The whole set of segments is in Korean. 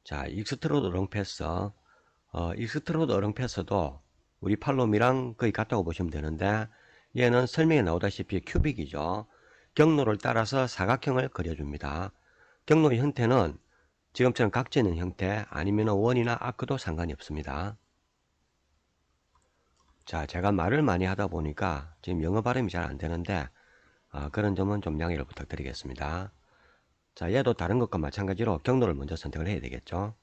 자, 익스트로드 어렁패스. 익스트로드 어렁패스도 우리 팔롬이랑 거의 같다고 보시면 되는데, 얘는 설명에 나오다시피 큐빅이죠. 경로를 따라서 사각형을 그려줍니다. 경로의 형태는 지금처럼 각져 있는 형태, 아니면 원이나 아크도 상관이 없습니다. 자, 제가 말을 많이 하다 보니까 지금 영어 발음이 잘 안 되는데, 그런 점은 좀 양해를 부탁드리겠습니다. 자, 얘도 다른 것과 마찬가지로 경로를 먼저 선택을 해야 되겠죠.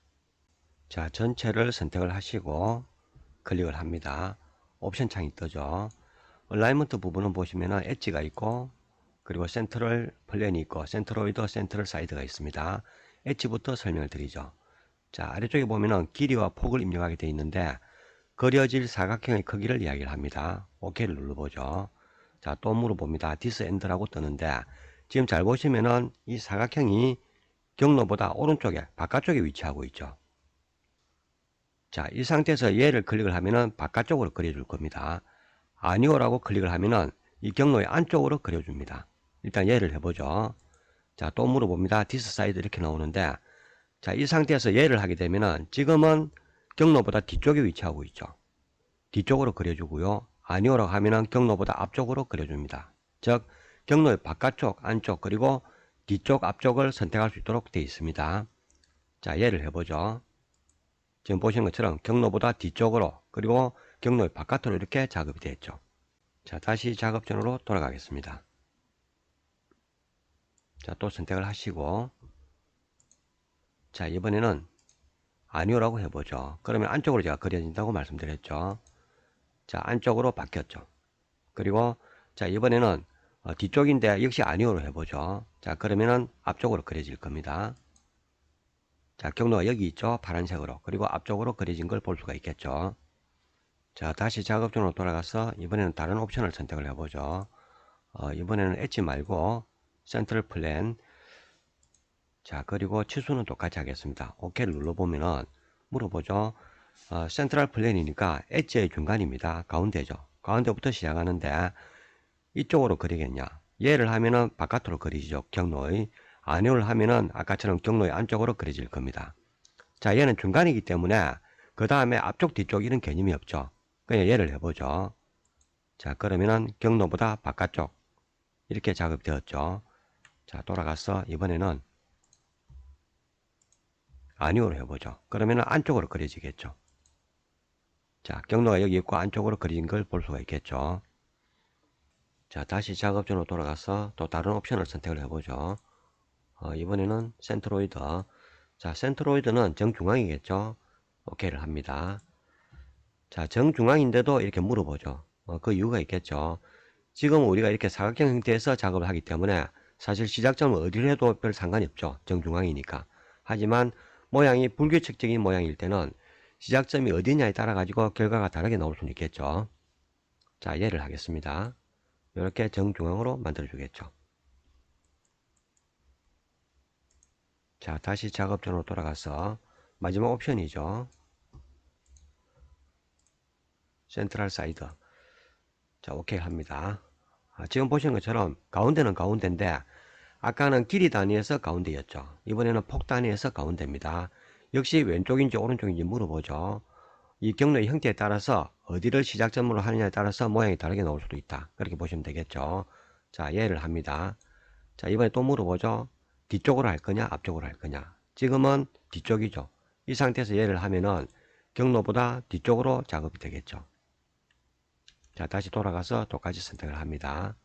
자, 전체를 선택을 하시고 클릭을 합니다. 옵션 창이 뜨죠. 얼라이먼트 부분은 보시면은 엣지가 있고, 그리고 센트럴 플랜이 있고, 센트로이드, 센트럴 사이드가 있습니다. 엣지부터 설명을 드리죠. 자, 아래쪽에 보면은 길이와 폭을 입력하게 되어 있는데, 그려질 사각형의 크기를 이야기를 합니다. OK를 눌러보죠. 자, 또 물어봅니다. This end라고 뜨는데, 지금 잘 보시면은 이 사각형이 경로보다 오른쪽에, 바깥쪽에 위치하고 있죠. 자, 이 상태에서 얘를 클릭을 하면은 바깥쪽으로 그려줄 겁니다. 아니오라고 클릭을 하면은 이 경로의 안쪽으로 그려줍니다. 일단 얘를 해보죠. 자, 또 물어봅니다. This side 이렇게 나오는데, 자, 이 상태에서 얘를 하게 되면은 지금은 경로보다 뒤쪽에 위치하고 있죠. 뒤쪽으로 그려주고요. 아니오라고 하면은 경로보다 앞쪽으로 그려줍니다. 즉, 경로의 바깥쪽, 안쪽, 그리고 뒤쪽, 앞쪽을 선택할 수 있도록 되어 있습니다. 자, 얘를 해보죠. 지금 보시는 것처럼 경로보다 뒤쪽으로, 그리고 경로의 바깥으로 이렇게 작업이 되었죠. 자, 다시 작업전으로 돌아가겠습니다. 자, 또 선택을 하시고, 자, 이번에는 아니오라고 해보죠. 그러면 안쪽으로 제가 그려진다고 말씀드렸죠. 자, 안쪽으로 바뀌었죠. 그리고 자, 이번에는 뒤쪽인데 역시 아니오로 해보죠. 자, 그러면은 앞쪽으로 그려질 겁니다. 자, 경로가 여기 있죠. 파란색으로. 그리고 앞쪽으로 그려진 걸 볼 수가 있겠죠. 자, 다시 작업존으로 돌아가서 이번에는 다른 옵션을 선택을 해보죠. 이번에는 엣지 말고 센트럴 플랜. 자, 그리고 치수는 똑같이 하겠습니다. OK를 눌러보면은 물어보죠. 센트럴 플랜이니까 엣지의 중간입니다. 가운데죠. 가운데부터 시작하는데 이쪽으로 그리겠냐. 얘를 하면은 바깥으로 그리죠. 경로의. 아니오를 하면은 아까처럼 경로의 안쪽으로 그려질 겁니다. 자, 얘는 중간이기 때문에 그 다음에 앞쪽 뒤쪽 이런 개념이 없죠. 그냥 얘를 해보죠. 자, 그러면은 경로보다 바깥쪽 이렇게 작업되었죠. 자, 돌아가서 이번에는 아니오로 해보죠. 그러면은 안쪽으로 그려지겠죠. 자, 경로가 여기 있고 안쪽으로 그린 걸 볼 수가 있겠죠. 자, 다시 작업전으로 돌아가서 또 다른 옵션을 선택을 해보죠. 이번에는 센트로이드. 자, 센트로이드는 정중앙이겠죠. OK를 합니다. 자, 정중앙인데도 이렇게 물어보죠. 그 이유가 있겠죠. 지금 우리가 이렇게 사각형 형태에서 작업을 하기 때문에 사실 시작점을 어디를 해도 별 상관이 없죠. 정중앙이니까. 하지만 모양이 불규칙적인 모양일 때는 시작점이 어디냐에 따라 가지고 결과가 다르게 나올 수는 있겠죠. 자, 예를 하겠습니다. 이렇게 정중앙으로 만들어 주겠죠. 자, 다시 작업전으로 돌아가서 마지막 옵션이죠. 센트럴 사이드. 자, 오케이 합니다. 지금 보시는 것처럼 가운데는 가운데인데 아까는 길이 단위에서 가운데였죠. 이번에는 폭 단위에서 가운데입니다. 역시 왼쪽인지 오른쪽인지 물어보죠. 이 경로의 형태에 따라서 어디를 시작점으로 하느냐에 따라서 모양이 다르게 나올 수도 있다. 그렇게 보시면 되겠죠. 자, 예를 합니다. 자, 이번에 또 물어보죠. 뒤쪽으로 할 거냐, 앞쪽으로 할 거냐. 지금은 뒤쪽이죠. 이 상태에서 예를 하면은 경로보다 뒤쪽으로 작업이 되겠죠. 자, 다시 돌아가서 똑같이 선택을 합니다.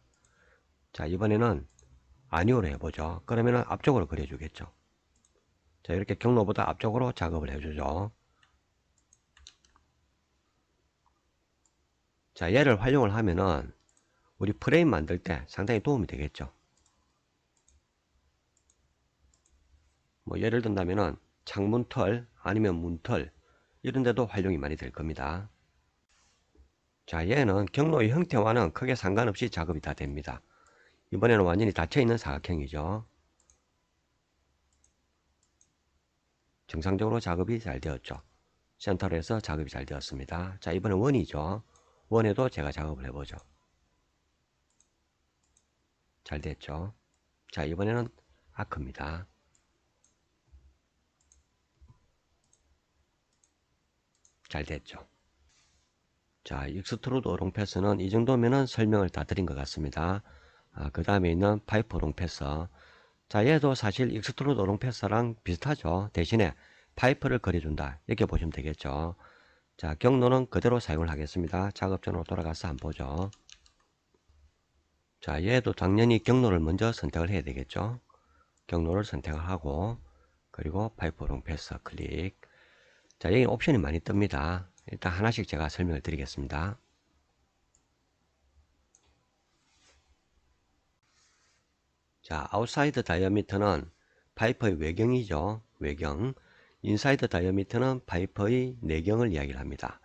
자, 이번에는 아니오로 해보죠. 그러면은 앞쪽으로 그려주겠죠. 자, 이렇게 경로보다 앞쪽으로 작업을 해주죠. 자, 얘를 활용을 하면은 우리 프레임 만들 때 상당히 도움이 되겠죠. 뭐 예를 든다면은 창문털 아니면 문털 이런 데도 활용이 많이 될 겁니다. 자, 얘는 경로의 형태와는 크게 상관없이 작업이 다 됩니다. 이번에는 완전히 닫혀있는 사각형이죠. 정상적으로 작업이 잘 되었죠. 센터에서 작업이 잘 되었습니다. 자, 이번엔 원이죠. 원에도 제가 작업을 해보죠. 잘 됐죠. 자, 이번에는 아크입니다. 잘 됐죠. 자, 익스트루드 어롱 패스는 이 정도면은 설명을 다 드린 것 같습니다. 그 다음에 있는 파이프 어롱 패스. 자, 얘도 사실 익스트루드 어롱 패스랑 비슷하죠. 대신에 파이프를 그려준다. 이렇게 보시면 되겠죠. 자, 경로는 그대로 사용을 하겠습니다. 작업전으로 돌아가서 한번 보죠. 자, 얘도 당연히 경로를 먼저 선택을 해야 되겠죠. 경로를 선택을 하고, 그리고 파이프 어롱 패스 클릭. 자, 여기 옵션이 많이 뜹니다. 일단 하나씩 제가 설명을 드리겠습니다. 자, 아웃사이드 다이어미터는 파이프의 외경이죠. 외경. 인사이드 다이어미터는 파이프의 내경을 이야기를 합니다.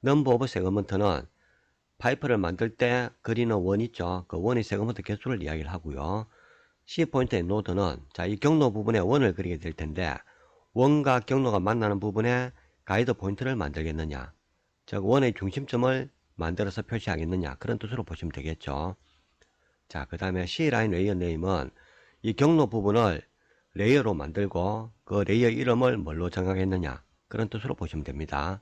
넘버 오브 세그먼트는 파이프를 만들 때 그리는 원 있죠. 그 원의 세그먼트 개수를 이야기를 하고요. C포인트의 노드는 자, 이 경로 부분에 원을 그리게 될 텐데 원과 경로가 만나는 부분에 가이드 포인트를 만들겠느냐, 즉 원의 중심점을 만들어서 표시하겠느냐, 그런 뜻으로 보시면 되겠죠. 자, 그 다음에 C라인 레이어 네임은 이 경로 부분을 레이어로 만들고 그 레이어 이름을 뭘로 정하겠느냐, 그런 뜻으로 보시면 됩니다.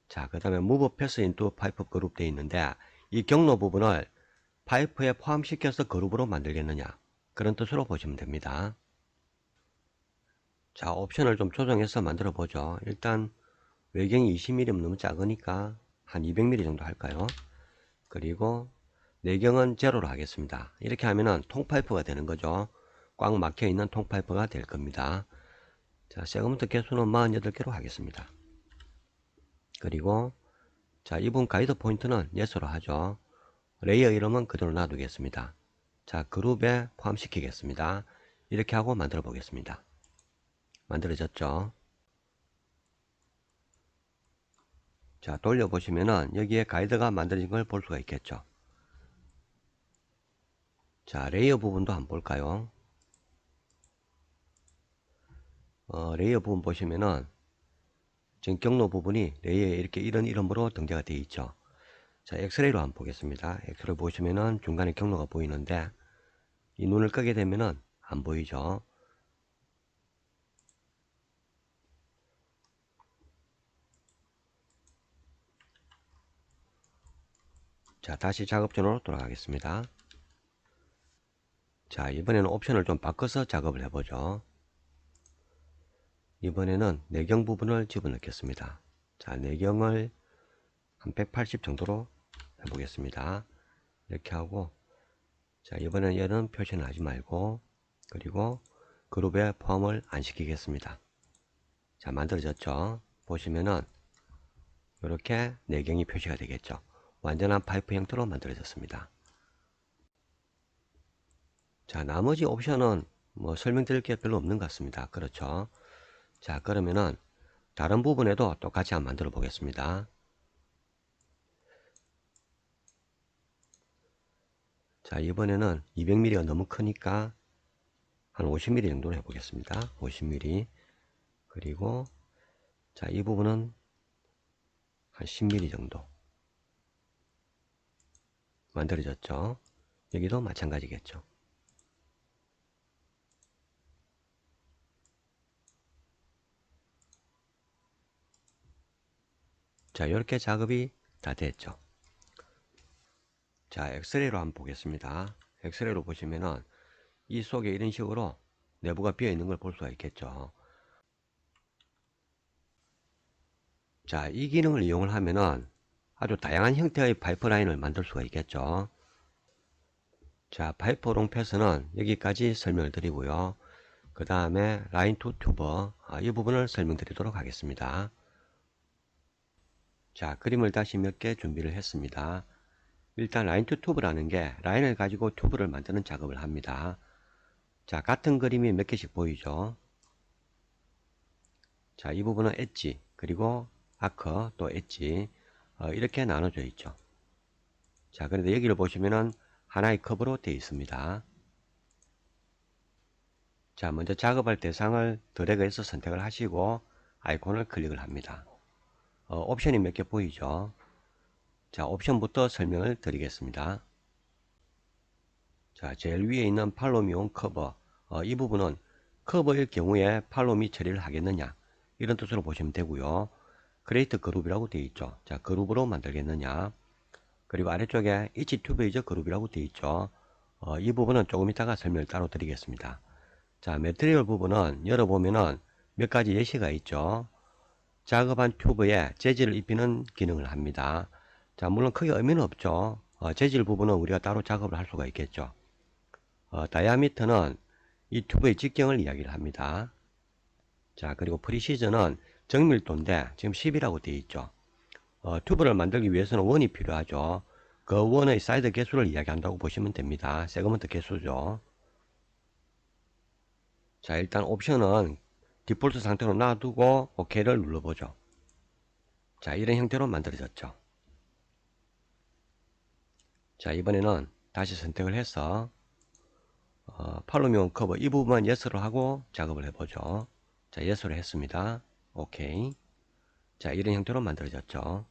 자, 그 다음에 Move Pass into Pipe 그룹 되어 있는데 이 경로 부분을 파이프에 포함시켜서 그룹으로 만들겠느냐, 그런 뜻으로 보시면 됩니다. 자, 옵션을 좀 조정해서 만들어 보죠. 일단 외경이 20mm면 너무 작으니까 한 200mm 정도 할까요? 그리고 내경은 제로로 하겠습니다. 이렇게 하면은 통파이프가 되는 거죠. 꽉 막혀 있는 통파이프가 될 겁니다. 자, 세그먼트 개수는 48개로 하겠습니다. 그리고 자, 이분 가이드 포인트는 yes로 하죠. 레이어 이름은 그대로 놔두겠습니다. 자, 그룹에 포함시키겠습니다. 이렇게 하고 만들어 보겠습니다. 만들어졌죠? 자, 돌려보시면은 여기에 가이드가 만들어진 걸 볼 수가 있겠죠. 자, 레이어 부분도 한번 볼까요? 레이어 부분 보시면은 지금 경로 부분이 레이어에 이렇게 이런 이름으로 등재가 되어 있죠. 자, 엑스레이로 한번 보겠습니다. 엑스레이 보시면은 중간에 경로가 보이는데 이 눈을 끄게 되면은 안 보이죠. 자, 다시 작업전으로 돌아가겠습니다. 자, 이번에는 옵션을 좀 바꿔서 작업을 해보죠. 이번에는 내경 부분을 집어넣겠습니다. 자, 내경을 한 180 정도로 해보겠습니다. 이렇게 하고, 자, 이번에는 얘는 표시는 하지 말고, 그리고 그룹에 포함을 안 시키겠습니다. 자, 만들어졌죠? 보시면은 이렇게 내경이 표시가 되겠죠. 완전한 파이프 형태로 만들어졌습니다. 자, 나머지 옵션은 뭐 설명드릴 게 별로 없는 것 같습니다. 그렇죠? 자, 그러면은 다른 부분에도 똑같이 한번 만들어 보겠습니다. 자, 이번에는 200mm가 너무 크니까 한 50mm 정도로 해보겠습니다. 50mm. 그리고 자, 이 부분은 한 10mm 정도 만들어졌죠. 여기도 마찬가지겠죠. 자, 이렇게 작업이 다 됐죠. 자, 엑스레이로 한번 보겠습니다. 엑스레이로 보시면은 이 속에 이런 식으로 내부가 비어 있는 걸 볼 수가 있겠죠. 자, 이 기능을 이용을 하면은 아주 다양한 형태의 파이프라인을 만들 수가 있겠죠. 자, 파이프 롱 패스는 여기까지 설명을 드리고요. 그 다음에 라인 투 튜버, 이 부분을 설명드리도록 하겠습니다. 자, 그림을 다시 몇 개 준비를 했습니다. 일단 라인 투 튜브라는 게 라인을 가지고 튜브를 만드는 작업을 합니다. 자, 같은 그림이 몇 개씩 보이죠. 자, 이 부분은 엣지, 그리고 아크, 또 엣지, 이렇게 나눠져 있죠. 자, 그런데 여기를 보시면은 하나의 컵으로 되어 있습니다. 자, 먼저 작업할 대상을 드래그해서 선택을 하시고 아이콘을 클릭을 합니다. 옵션이 몇 개 보이죠. 자, 옵션부터 설명을 드리겠습니다. 자, 제일 위에 있는 팔로미온 커버, 이 부분은 커버일 경우에 팔로미 처리를 하겠느냐, 이런 뜻으로 보시면 되고요. 크리에이트 그룹이라고 되어 있죠. 자, 그룹으로 만들겠느냐. 그리고 아래쪽에 each 튜브 is 그룹이라고 되어 있죠. 이 부분은 조금 이따가 설명을 따로 드리겠습니다. 자, 매트리얼 부분은 열어보면은 몇 가지 예시가 있죠. 작업한 튜브에 재질을 입히는 기능을 합니다. 자, 물론 크게 의미는 없죠. 재질 부분은 우리가 따로 작업을 할 수가 있겠죠. 다이아미터는 이 튜브의 직경을 이야기를 합니다. 자, 그리고 프리시즌은 정밀도인데 지금 10이라고 되어 있죠. 튜브를 만들기 위해서는 원이 필요하죠. 그 원의 사이드 개수를 이야기한다고 보시면 됩니다. 세그먼트 개수죠. 자, 일단 옵션은 디폴트 상태로 놔두고 OK를 눌러보죠. 자, 이런 형태로 만들어졌죠. 자, 이번에는 다시 선택을 해서 팔로미온 커버 이 부분만 예스로 하고 작업을 해보죠. 자, 예스로 했습니다. 오케이. 자, 이런 형태로 만들어졌죠.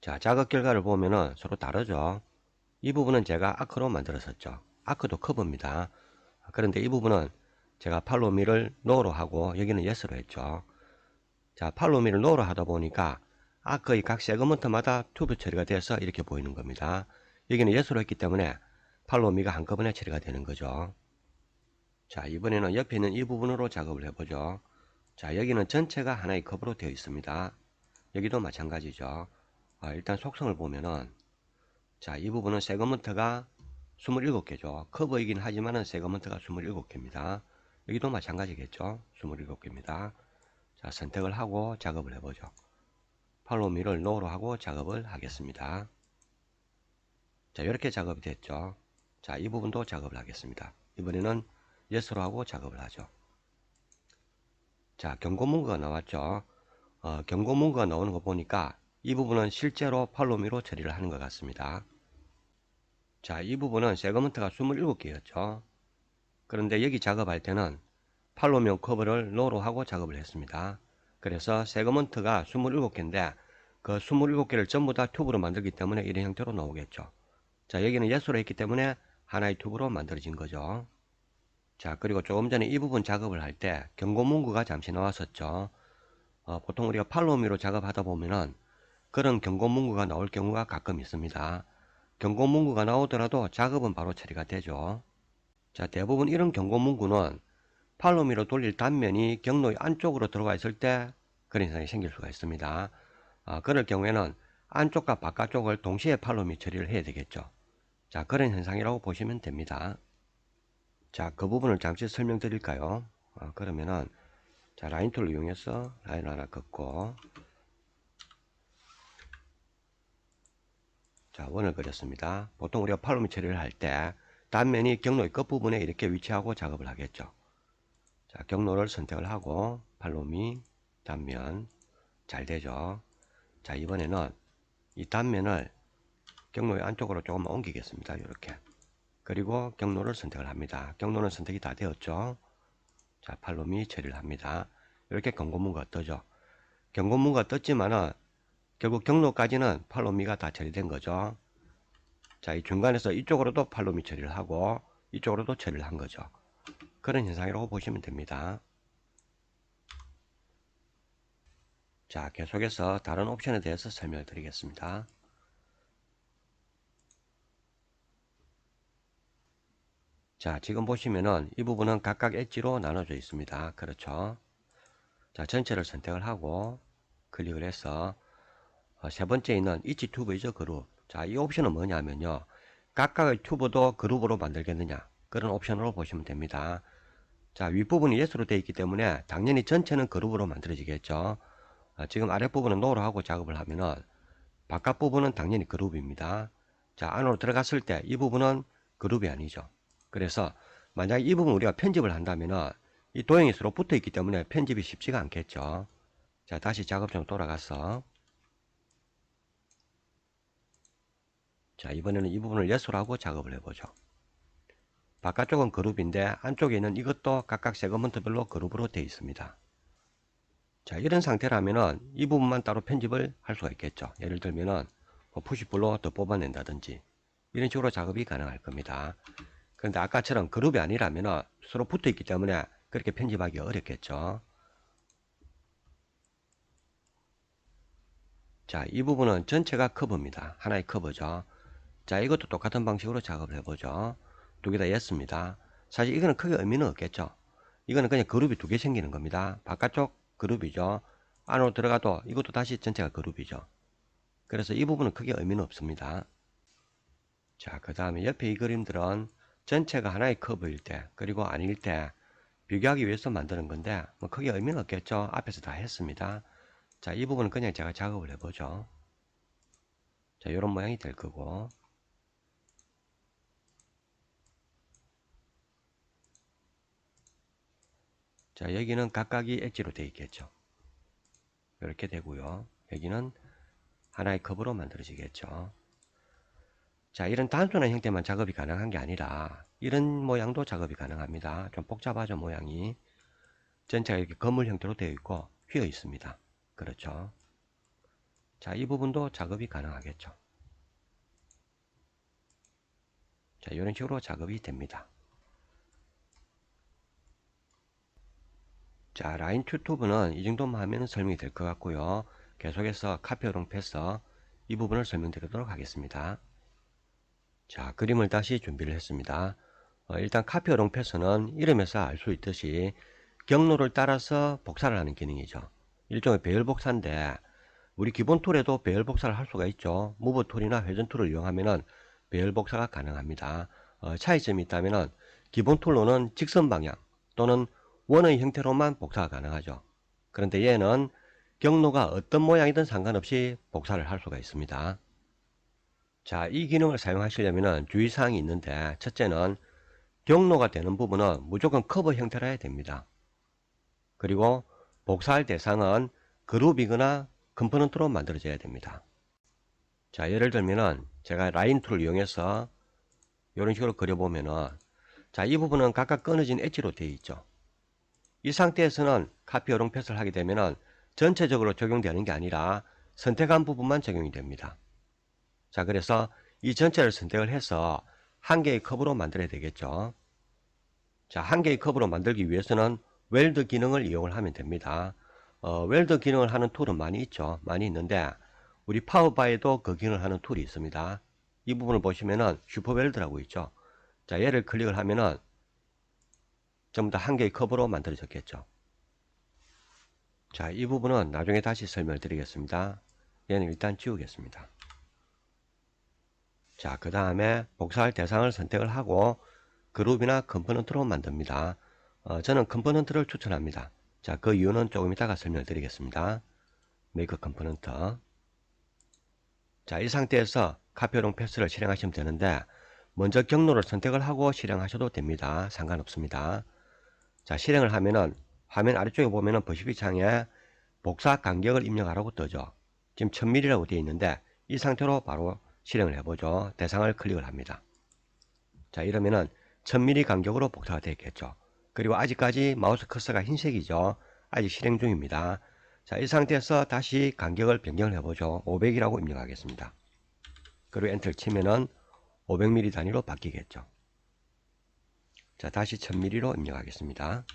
자, 작업 결과를 보면은 서로 다르죠. 이 부분은 제가 아크로 만들었었죠. 아크도 커버입니다. 그런데 이 부분은 제가 팔로미를 노로 하고 여기는 예스로 했죠. 자, 팔로미를 노로 하다 보니까 아크의 각 세그먼트마다 튜브 처리가 돼서 이렇게 보이는 겁니다. 여기는 예스로 했기 때문에 팔로미가 한꺼번에 처리가 되는 거죠. 자, 이번에는 옆에 있는 이 부분으로 작업을 해보죠. 자, 여기는 전체가 하나의 커브로 되어 있습니다. 여기도 마찬가지죠. 일단 속성을 보면은 자, 이 부분은 세그먼트가 27개죠. 커브이긴 하지만은 세그먼트가 27개입니다. 여기도 마찬가지겠죠. 27개입니다. 자, 선택을 하고 작업을 해보죠. 팔로미를 노로 하고 작업을 하겠습니다. 자, 이렇게 작업이 됐죠. 자, 이 부분도 작업을 하겠습니다. 이번에는 예스로 하고 작업을 하죠. 자, 경고문구가 나왔죠. 경고문구가 나오는 거 보니까 이 부분은 실제로 팔로미로 처리를 하는 것 같습니다. 자, 이 부분은 세그먼트가 27개였죠. 그런데 여기 작업할 때는 팔로미온 커브를 노로 하고 작업을 했습니다. 그래서 세그먼트가 27개인데 그 27개를 전부 다 튜브로 만들기 때문에 이런 형태로 나오겠죠. 자, 여기는 예스로 했기 때문에 하나의 튜브로 만들어진 거죠. 자, 그리고 조금 전에 이 부분 작업을 할 때 경고문구가 잠시 나왔었죠. 보통 우리가 팔로미로 작업하다 보면은 그런 경고문구가 나올 경우가 가끔 있습니다. 경고문구가 나오더라도 작업은 바로 처리가 되죠. 자, 대부분 이런 경고문구는 팔로미로 돌릴 단면이 경로의 안쪽으로 들어가 있을 때 그런 현상이 생길 수가 있습니다. 그럴 경우에는 안쪽과 바깥쪽을 동시에 팔로미 처리를 해야 되겠죠. 자, 그런 현상이라고 보시면 됩니다. 자, 그 부분을 잠시 설명드릴까요? 그러면은 자, 라인 툴을 이용해서 라인 하나 긋고 자, 원을 그렸습니다. 보통 우리가 팔로미 처리를 할 때 단면이 경로의 끝부분에 이렇게 위치하고 작업을 하겠죠. 자, 경로를 선택을 하고 팔로미 단면 잘 되죠. 자, 이번에는 이 단면을 경로의 안쪽으로 조금 옮기겠습니다. 이렇게. 그리고 경로를 선택을 합니다. 경로는 선택이 다 되었죠. 자, 팔로미 처리를 합니다. 이렇게 경고문구가 뜨죠. 경고문구가 떴지만은 결국 경로까지는 팔로미가 다 처리된 거죠. 자, 이 중간에서 이쪽으로도 팔로미 처리를 하고 이쪽으로도 처리를 한 거죠. 그런 현상이라고 보시면 됩니다. 자, 계속해서 다른 옵션에 대해서 설명을 드리겠습니다. 자, 지금 보시면은 이 부분은 각각 엣지로 나눠져 있습니다. 그렇죠. 자, 전체를 선택을 하고 클릭을 해서 세 번째 있는 each tube is group. 자, 이 옵션은 뭐냐면요. 각각의 튜브도 그룹으로 만들겠느냐. 그런 옵션으로 보시면 됩니다. 자, 윗부분이 yes로 되어 있기 때문에 당연히 전체는 그룹으로 만들어지겠죠. 지금 아랫부분은 no로 하고 작업을 하면은 바깥 부분은 당연히 그룹입니다. 자, 안으로 들어갔을 때 이 부분은 그룹이 아니죠. 그래서 만약 이 부분 우리가 편집을 한다면은 이 도형이 서로 붙어 있기 때문에 편집이 쉽지가 않겠죠. 자, 다시 작업장 돌아가서 자, 이번에는 이 부분을 예스로 하고 작업을 해보죠. 바깥쪽은 그룹인데 안쪽에 있는 이것도 각각 세그먼트별로 그룹으로 되어 있습니다. 자, 이런 상태라면은 이 부분만 따로 편집을 할 수가 있겠죠. 예를 들면은 푸시블로 더 뽑아낸다든지 이런 식으로 작업이 가능할 겁니다. 그런데 아까처럼 그룹이 아니라면은 서로 붙어 있기 때문에 그렇게 편집하기 어렵겠죠. 자, 이 부분은 전체가 커브입니다. 하나의 커브죠. 자, 이것도 똑같은 방식으로 작업을 해보죠. 두 개 다 예스입니다. 사실 이거는 크게 의미는 없겠죠. 이거는 그냥 그룹이 두 개 생기는 겁니다. 바깥쪽 그룹이죠. 안으로 들어가도 이것도 다시 전체가 그룹이죠. 그래서 이 부분은 크게 의미는 없습니다. 자, 그 다음에 옆에 이 그림들은 전체가 하나의 커브일 때, 그리고 아닐 때 비교하기 위해서 만드는 건데, 뭐 크게 의미는 없겠죠. 앞에서 다 했습니다. 자, 이 부분은 그냥 제가 작업을 해보죠. 자, 이런 모양이 될 거고. 자, 여기는 각각이 엣지로 되어 있겠죠. 이렇게 되고요. 여기는 하나의 컵으로 만들어지겠죠. 자, 이런 단순한 형태만 작업이 가능한 게 아니라 이런 모양도 작업이 가능합니다. 좀 복잡하죠, 모양이. 전체가 이렇게 건물 형태로 되어 있고 휘어 있습니다. 그렇죠. 자, 이 부분도 작업이 가능하겠죠. 자, 이런 식으로 작업이 됩니다. 자, 라인 튜토브는 이 정도만 하면 설명이 될 것 같고요. 계속해서 카페오롱 패서 이 부분을 설명드리도록 하겠습니다. 자, 그림을 다시 준비를 했습니다. 일단 카페오롱 패서는 이름에서 알 수 있듯이 경로를 따라서 복사를 하는 기능이죠. 일종의 배열 복사인데 우리 기본 툴에도 배열 복사를 할 수가 있죠. 무브 툴이나 회전 툴을 이용하면 배열 복사가 가능합니다. 차이점이 있다면 기본 툴로는 직선 방향 또는 원의 형태로만 복사가 가능하죠. 그런데 얘는 경로가 어떤 모양이든 상관없이 복사를 할 수가 있습니다. 자, 이 기능을 사용하시려면 주의사항이 있는데, 첫째는 경로가 되는 부분은 무조건 커브 형태로 해야 됩니다. 그리고 복사할 대상은 그룹이거나 컴포넌트로 만들어져야 됩니다. 자, 예를 들면은 제가 라인 툴을 이용해서 이런 식으로 그려보면은, 자, 이 부분은 각각 끊어진 엣지로 되어 있죠. 이 상태에서는 카피 어롱 패스를 하게 되면은 전체적으로 적용되는 게 아니라 선택한 부분만 적용이 됩니다. 자, 그래서 이 전체를 선택을 해서 한 개의 컵으로 만들어야 되겠죠. 자, 한 개의 컵으로 만들기 위해서는 웰드 기능을 이용을 하면 됩니다. 웰드 기능을 하는 툴은 많이 있죠. 많이 있는데 우리 파워바에도 그 기능을 하는 툴이 있습니다. 이 부분을 보시면은 슈퍼 웰드라고 있죠. 자, 얘를 클릭을 하면은 전부 다 한 개의 컵으로 만들어졌겠죠. 자, 이 부분은 나중에 다시 설명을 드리겠습니다. 얘는 일단 지우겠습니다. 자, 그 다음에 복사할 대상을 선택을 하고 그룹이나 컴포넌트로 만듭니다. 저는 컴포넌트를 추천합니다. 자, 그 이유는 조금 이따가 설명을 드리겠습니다. 메이크 컴포넌트. 자, 이 상태에서 카페용 패스를 실행하시면 되는데 먼저 경로를 선택을 하고 실행하셔도 됩니다. 상관없습니다. 자, 실행을 하면은 화면 아래쪽에 보면은 보시피 창에 복사 간격을 입력하라고 뜨죠. 지금 1000mm라고 되어 있는데 이 상태로 바로 실행을 해보죠. 대상을 클릭을 합니다. 자, 이러면은 1000mm 간격으로 복사가 되겠죠. 그리고 아직까지 마우스 커서가 흰색이죠. 아직 실행 중입니다. 자, 이 상태에서 다시 간격을 변경을 해보죠. 500이라고 입력하겠습니다. 그리고 엔터를 치면은 500mm 단위로 바뀌겠죠. 자, 다시 1000mm로 입력하겠습니다.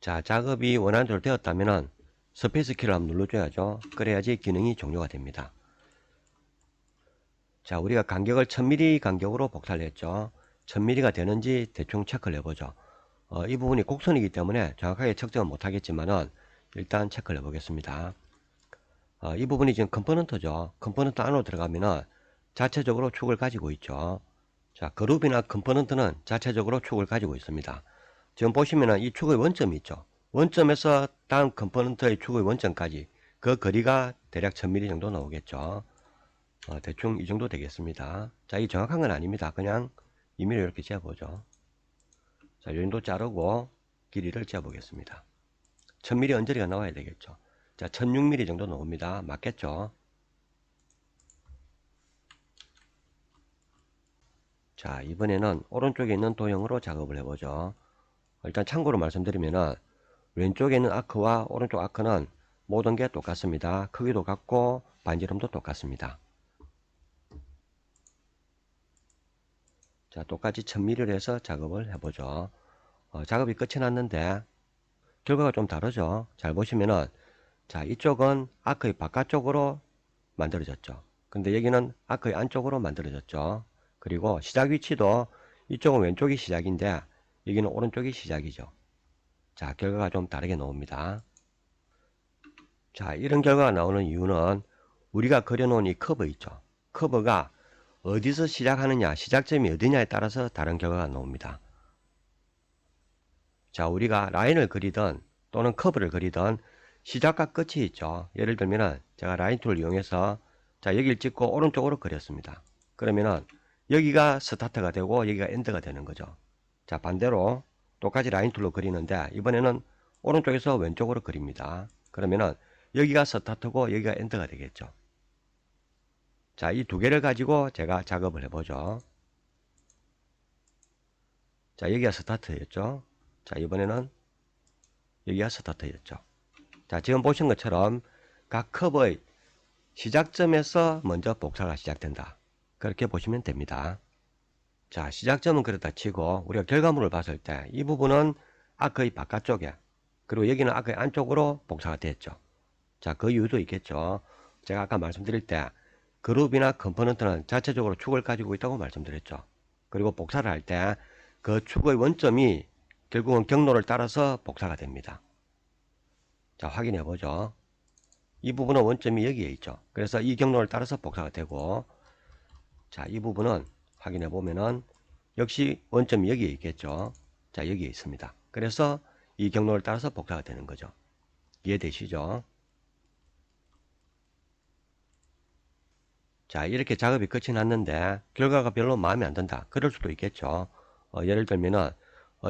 자, 작업이 원하는 대로 되었다면은 스페이스 키를 한번 눌러줘야죠. 그래야지 기능이 종료가 됩니다. 자, 우리가 간격을 1000mm 간격으로 복사를 했죠. 1000mm가 되는지 대충 체크를 해보죠. 이 부분이 곡선이기 때문에 정확하게 측정은 못하겠지만은 일단 체크를 해보겠습니다. 이 부분이 지금 컴포넌트죠. 컴포넌트 안으로 들어가면은 자체적으로 축을 가지고 있죠. 자, 그룹이나 컴포넌트는 자체적으로 축을 가지고 있습니다. 지금 보시면은 이 축의 원점이 있죠. 원점에서 다음 컴포넌트의 축의 원점까지 그 거리가 대략 1000mm 정도 나오겠죠. 대충 이 정도 되겠습니다. 자, 이 정확한 건 아닙니다. 그냥 2mm 이렇게 재보죠. 자, 이 정도 자르고 길이를 재보겠습니다. 1000mm 언저리가 나와야 되겠죠. 자, 16mm 정도 나옵니다. 맞겠죠? 자, 이번에는 오른쪽에 있는 도형으로 작업을 해보죠. 일단 참고로 말씀드리면은 왼쪽에 있는 아크와 오른쪽 아크는 모든 게 똑같습니다. 크기도 같고 반지름도 똑같습니다. 자, 똑같이 1000mm를 해서 작업을 해보죠. 작업이 끝이 났는데 결과가 좀 다르죠. 잘 보시면은 자, 이쪽은 아크의 바깥쪽으로 만들어졌죠. 근데 여기는 아크의 안쪽으로 만들어졌죠. 그리고 시작 위치도 이쪽은 왼쪽이 시작인데 여기는 오른쪽이 시작이죠. 자, 결과가 좀 다르게 나옵니다. 자, 이런 결과가 나오는 이유는 우리가 그려놓은 이 커브 있죠. 커브가 어디서 시작하느냐, 시작점이 어디냐에 따라서 다른 결과가 나옵니다. 자, 우리가 라인을 그리든 또는 커브를 그리든 시작과 끝이 있죠. 예를 들면 제가 라인 툴을 이용해서 자, 여기를 찍고 오른쪽으로 그렸습니다. 그러면은 여기가 스타트가 되고 여기가 엔드가 되는 거죠. 자, 반대로 똑같이 라인 툴로 그리는데 이번에는 오른쪽에서 왼쪽으로 그립니다. 그러면은 여기가 스타트고 여기가 엔드가 되겠죠. 자, 이 두 개를 가지고 제가 작업을 해보죠. 자, 여기가 스타트였죠. 자, 이번에는 여기가 스타트였죠. 자, 지금 보신 것처럼 각 커브의 시작점에서 먼저 복사가 시작된다. 그렇게 보시면 됩니다. 자, 시작점은 그렇다 치고 우리가 결과물을 봤을 때 이 부분은 아크의 바깥쪽에 그리고 여기는 아크의 안쪽으로 복사가 됐죠. 자, 그 이유도 있겠죠. 제가 아까 말씀드릴 때 그룹이나 컴포넌트는 자체적으로 축을 가지고 있다고 말씀드렸죠. 그리고 복사를 할 때 그 축의 원점이 결국은 경로를 따라서 복사가 됩니다. 자, 확인해 보죠. 이 부분은 원점이 여기에 있죠. 그래서 이 경로를 따라서 복사가 되고, 자, 이 부분은 확인해 보면은 역시 원점이 여기에 있겠죠. 자, 여기에 있습니다. 그래서 이 경로를 따라서 복사가 되는 거죠. 이해되시죠? 자, 이렇게 작업이 끝이 났는데 결과가 별로 마음에 안 든다. 그럴 수도 있겠죠. 예를 들면은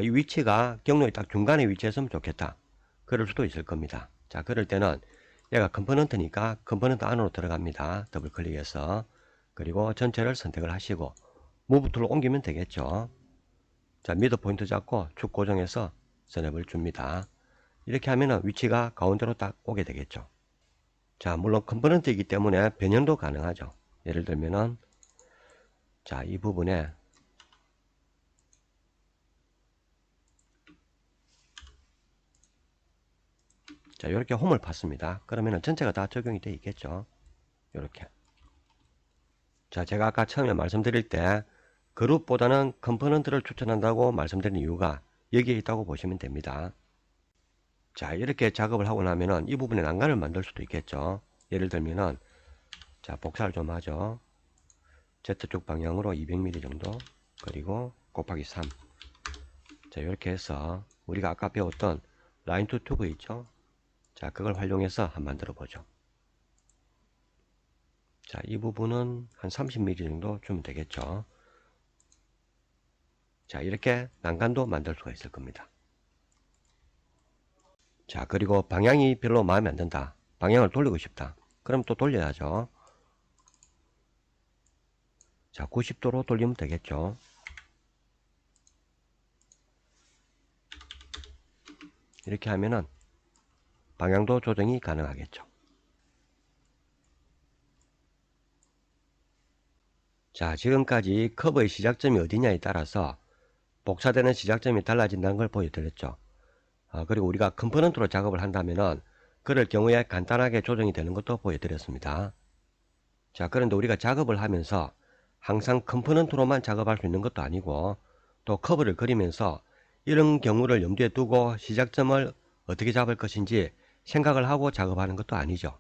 이 위치가 경로의 딱 중간에 위치했으면 좋겠다. 그럴 수도 있을 겁니다. 자, 그럴 때는 얘가 컴포넌트니까 컴포넌트 안으로 들어갑니다. 더블 클릭해서 그리고 전체를 선택을 하시고 무브 툴로 옮기면 되겠죠. 자, 미드 포인트 잡고 축 고정해서 스냅을 줍니다. 이렇게 하면은 위치가 가운데로 딱 오게 되겠죠. 자, 물론 컴포넌트이기 때문에 변형도 가능하죠. 예를 들면은 자, 이 부분에 자, 이렇게 홈을 팠습니다. 그러면은 전체가 다 적용이 되어 있겠죠. 이렇게. 자, 제가 아까 처음에 말씀드릴 때 그룹보다는 컴포넌트를 추천한다고 말씀드린 이유가 여기에 있다고 보시면 됩니다. 자, 이렇게 작업을 하고 나면은 이 부분에 난간을 만들 수도 있겠죠. 예를 들면은 자, 복사를 좀 하죠. Z쪽 방향으로 200mm 정도 그리고 곱하기 3. 자, 이렇게 해서 우리가 아까 배웠던 라인 투 튜브 있죠. 자, 그걸 활용해서 한번 만들어 보죠. 자, 이 부분은 한 30mm 정도 주면 되겠죠. 자, 이렇게 난간도 만들 수가 있을 겁니다. 자, 그리고 방향이 별로 마음에 안 든다. 방향을 돌리고 싶다. 그럼 또 돌려야죠. 자, 90도로 돌리면 되겠죠. 이렇게 하면은 방향도 조정이 가능하겠죠. 자, 지금까지 커브의 시작점이 어디냐에 따라서 복사되는 시작점이 달라진다는 걸 보여드렸죠. 그리고 우리가 컴포넌트로 작업을 한다면은 그럴 경우에 간단하게 조정이 되는 것도 보여드렸습니다. 자, 그런데 우리가 작업을 하면서 항상 컴포넌트로만 작업할 수 있는 것도 아니고 또 커브를 그리면서 이런 경우를 염두에 두고 시작점을 어떻게 잡을 것인지 생각을 하고 작업하는 것도 아니죠.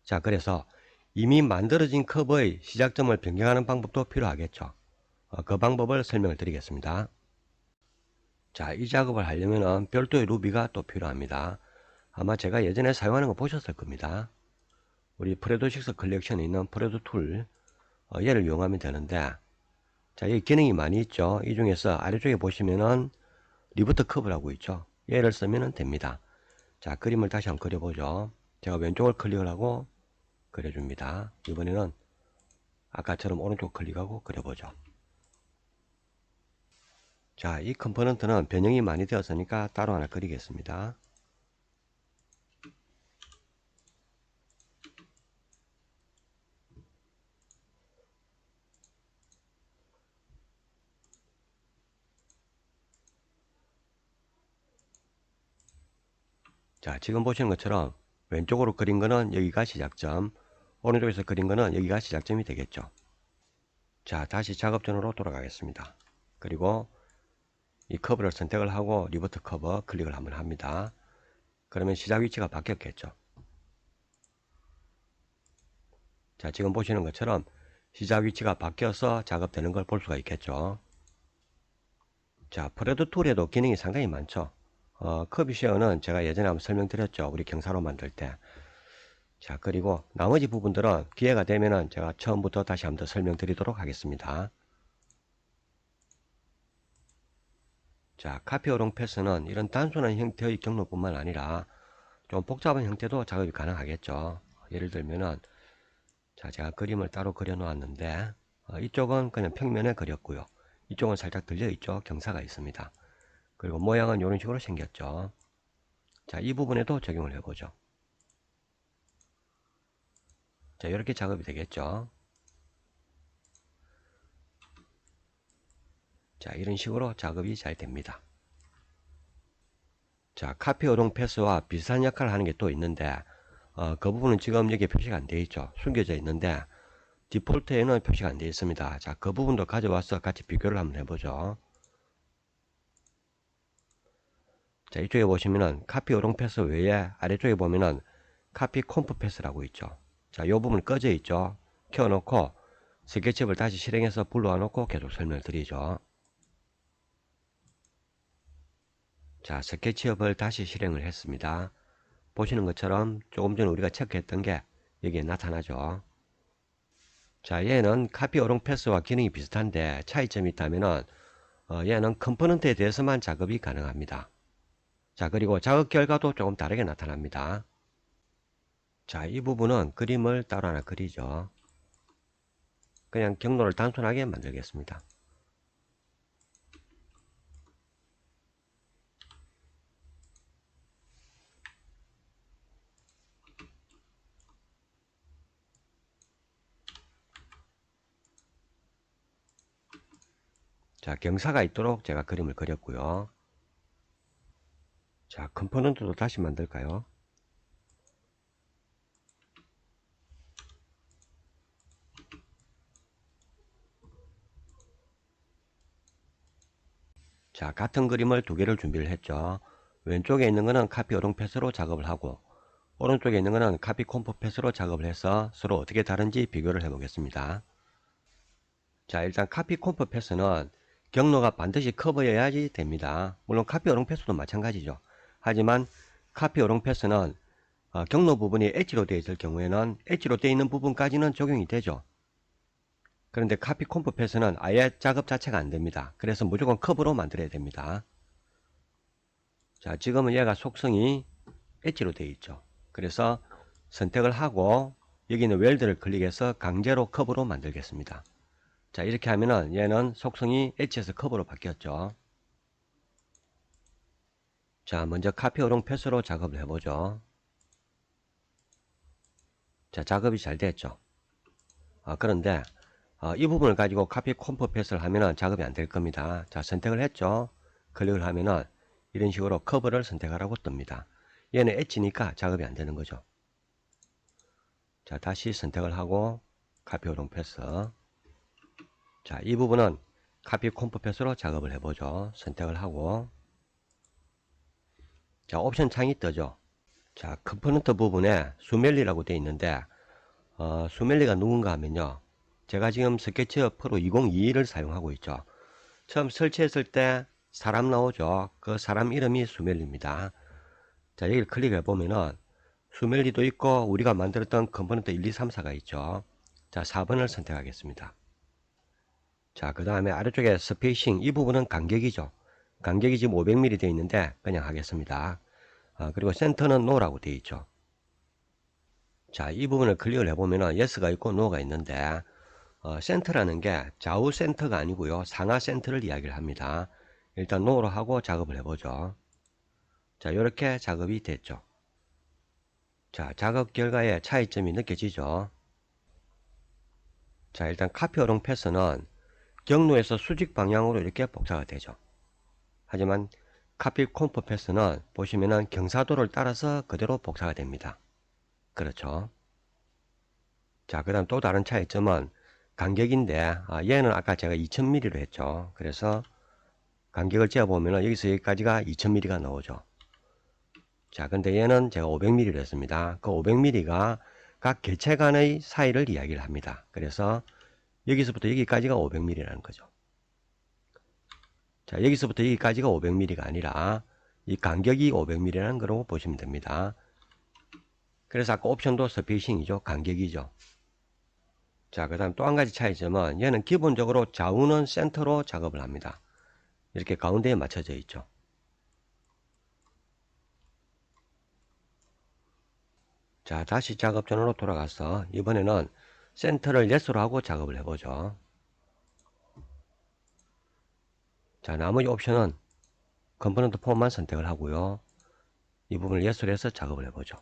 자, 그래서 이미 만들어진 커브의 시작점을 변경하는 방법도 필요하겠죠. 그 방법을 설명을 드리겠습니다. 자, 이 작업을 하려면 별도의 루비가 또 필요합니다. 아마 제가 예전에 사용하는 거 보셨을 겁니다. 우리 프레도6 컬렉션에 있는 프레도 툴 얘를 이용하면 되는데 자, 여기 기능이 많이 있죠. 이 중에서 아래쪽에 보시면은 리부트 커브라고 있죠. 얘를 쓰면 됩니다. 자, 그림을 다시 한번 그려보죠. 제가 왼쪽을 클릭을 하고 그려줍니다. 이번에는 아까처럼 오른쪽 클릭하고 그려보죠. 자, 이 컴포넌트는 변형이 많이 되었으니까 따로 하나 그리겠습니다. 자, 지금 보시는 것처럼 왼쪽으로 그린 거는 여기가 시작점, 오른쪽에서 그린 거는 여기가 시작점이 되겠죠. 자, 다시 작업전으로 돌아가겠습니다. 그리고 이 커브를 선택을 하고 리버트 커버 클릭을 한번 합니다. 그러면 시작 위치가 바뀌었겠죠. 자, 지금 보시는 것처럼 시작 위치가 바뀌어서 작업되는 걸 볼 수가 있겠죠. 자, 프레드 툴에도 기능이 상당히 많죠. 커브 쉐어는 제가 예전에 한번 설명드렸죠. 우리 경사로 만들 때. 자, 그리고 나머지 부분들은 기회가 되면은 제가 처음부터 다시 한번 더 설명드리도록 하겠습니다. 자, 카피 오롱 패스는 이런 단순한 형태의 경로뿐만 아니라 좀 복잡한 형태도 작업이 가능하겠죠. 예를 들면은 자, 제가 그림을 따로 그려 놓았는데 이쪽은 그냥 평면에 그렸고요. 이쪽은 살짝 들려 있죠. 경사가 있습니다. 그리고 모양은 이런 식으로 생겼죠. 자, 이 부분에도 적용을 해보죠. 자, 이렇게 작업이 되겠죠. 자, 이런 식으로 작업이 잘 됩니다. 자, 카피 어롱 패스와 비슷한 역할을 하는 게 또 있는데 그 부분은 지금 여기에 표시가 안 되어 있죠. 숨겨져 있는데 디폴트에는 표시가 안 되어 있습니다. 자, 그 부분도 가져와서 같이 비교를 한번 해보죠. 자, 이쪽에 보시면은 카피 어롱 패스 외에 아래쪽에 보면은 카피 콤프 패스라고 있죠. 자, 이 부분 꺼져 있죠. 켜놓고 스케치업을 다시 실행해서 불러와 놓고 계속 설명을 드리죠. 자, 스케치업을 다시 실행을 했습니다. 보시는 것처럼 조금 전에 우리가 체크했던 게 여기에 나타나죠. 자, 얘는 카피 어롱 패스와 기능이 비슷한데 차이점이 있다면은 얘는 컴포넌트에 대해서만 작업이 가능합니다. 자, 그리고 작업 결과도 조금 다르게 나타납니다. 자, 이 부분은 그림을 따로 하나 그리죠. 그냥 경로를 단순하게 만들겠습니다. 자, 경사가 있도록 제가 그림을 그렸고요. 자, 컴포넌트도 다시 만들까요? 자, 같은 그림을 두 개를 준비를 했죠. 왼쪽에 있는 거는 카피 어롱 패스로 작업을 하고 오른쪽에 있는 거는 카피 콤프 패스로 작업을 해서 서로 어떻게 다른지 비교를 해 보겠습니다. 자, 일단 카피 콤프 패스는 경로가 반드시 커버여야지 됩니다. 물론 카피 어롱 패스도 마찬가지죠. 하지만 카피 어롱 패스는 경로 부분이 엣지로 되어 있을 경우에는 엣지로 되어 있는 부분까지는 적용이 되죠. 그런데 카피 콤프 패스는 아예 작업 자체가 안 됩니다. 그래서 무조건 커브로 만들어야 됩니다. 자, 지금은 얘가 속성이 엣지로 되어 있죠. 그래서 선택을 하고 여기는 웰드를 클릭해서 강제로 커브로 만들겠습니다. 자, 이렇게 하면은 얘는 속성이 엣지에서 커브로 바뀌었죠. 자, 먼저 카피 오롱 패스로 작업을 해보죠. 자, 작업이 잘 됐죠. 그런데 이 부분을 가지고 카피 콤프 패스를 하면은 작업이 안 될 겁니다. 자, 선택을 했죠. 클릭을 하면은 이런 식으로 커브를 선택하라고 뜹니다. 얘는 엣지니까 작업이 안 되는 거죠. 자, 다시 선택을 하고 카피 오롱 패스. 자, 이 부분은 카피 콤프 패스로 작업을 해보죠. 선택을 하고 자, 옵션 창이 뜨죠. 자, 컴포넌트 부분에 수멜리라고 되어 있는데 수멜리가 누군가 하면요, 제가 지금 스케치업 프로 2022를 사용하고 있죠. 처음 설치했을 때 사람 나오죠. 그 사람 이름이 수멜리입니다. 자, 여기를 클릭해 보면은 수멜리도 있고 우리가 만들었던 컴포넌트 1, 2, 3, 4가 있죠. 자, 4번을 선택하겠습니다. 자, 그 다음에 아래쪽에 스페이싱, 이 부분은 간격이죠. 간격이 지금 500mm 되어 있는데 그냥 하겠습니다. 그리고 센터는 NO라고 되어 있죠. 자, 이 부분을 클릭을 해보면은 yes가 있고 no가 있는데 센터라는 게 좌우 센터가 아니고요, 상하 센터를 이야기를 합니다. 일단 no로 하고 작업을 해보죠. 자, 이렇게 작업이 됐죠. 자, 작업 결과에 차이점이 느껴지죠. 자, 일단 카피 어롱 패스는 경로에서 수직 방향으로 이렇게 복사가 되죠. 하지만 카피 콤프 패스는 보시면은 경사도를 따라서 그대로 복사가 됩니다. 그렇죠. 자, 그 다음 또 다른 차이점은 간격인데, 얘는 아까 제가 2000mm로 했죠. 그래서 간격을 재어보면 여기서 여기까지가 2000mm가 나오죠. 자, 근데 얘는 제가 500mm로 했습니다. 그 500mm가 각 개체 간의 사이를 이야기를 합니다. 그래서 여기서부터 여기까지가 500mm라는 거죠. 자, 여기서부터 여기까지가 500mm가 아니라 이 간격이 500mm라는 거라고 보시면 됩니다. 그래서 아까 옵션도 스페이싱이죠. 간격이죠. 자, 그 다음 또 한 가지 차이점은 얘는 기본적으로 좌우는 센터로 작업을 합니다. 이렇게 가운데에 맞춰져 있죠. 자, 다시 작업전으로 돌아가서 이번에는 센터를 예스로 하고 작업을 해보죠. 자, 나머지 옵션은 컴포넌트 폼만 선택을 하고요. 이 부분을 예스로 해서 작업을 해보죠.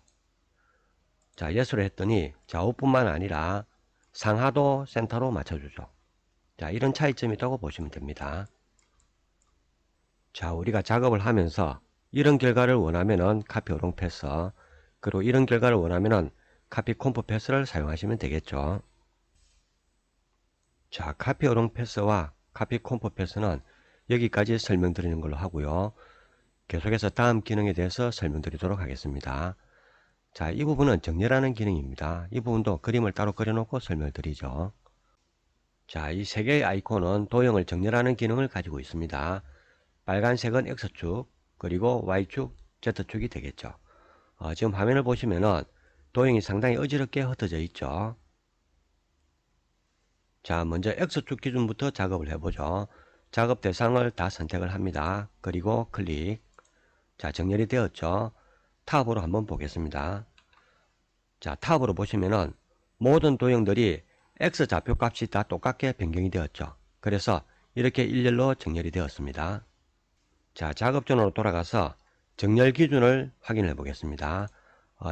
자, 예스로 했더니 좌우뿐만 아니라 상하도 센터로 맞춰주죠. 자, 이런 차이점이 있다고 보시면 됩니다. 자, 우리가 작업을 하면서 이런 결과를 원하면은 카피 오롱 패스, 그리고 이런 결과를 원하면은 카피 콤프 패스를 사용하시면 되겠죠. 자, 카피 오롱 패스와 카피 콤프 패스는 여기까지 설명드리는 걸로 하고요. 계속해서 다음 기능에 대해서 설명드리도록 하겠습니다. 자, 이 부분은 정렬하는 기능입니다. 이 부분도 그림을 따로 그려놓고 설명을 드리죠. 자, 이 세 개의 아이콘은 도형을 정렬하는 기능을 가지고 있습니다. 빨간색은 X축, 그리고 Y축, Z축이 되겠죠. 지금 화면을 보시면은 도형이 상당히 어지럽게 흩어져 있죠. 자, 먼저 X축 기준부터 작업을 해보죠. 작업 대상을 다 선택을 합니다. 그리고 클릭. 자, 정렬이 되었죠. 탑으로 한번 보겠습니다. 자, 탑으로 보시면은 모든 도형들이 X 좌표 값이 다 똑같게 변경이 되었죠. 그래서 이렇게 일렬로 정렬이 되었습니다. 자, 작업전으로 돌아가서 정렬 기준을 확인해 보겠습니다.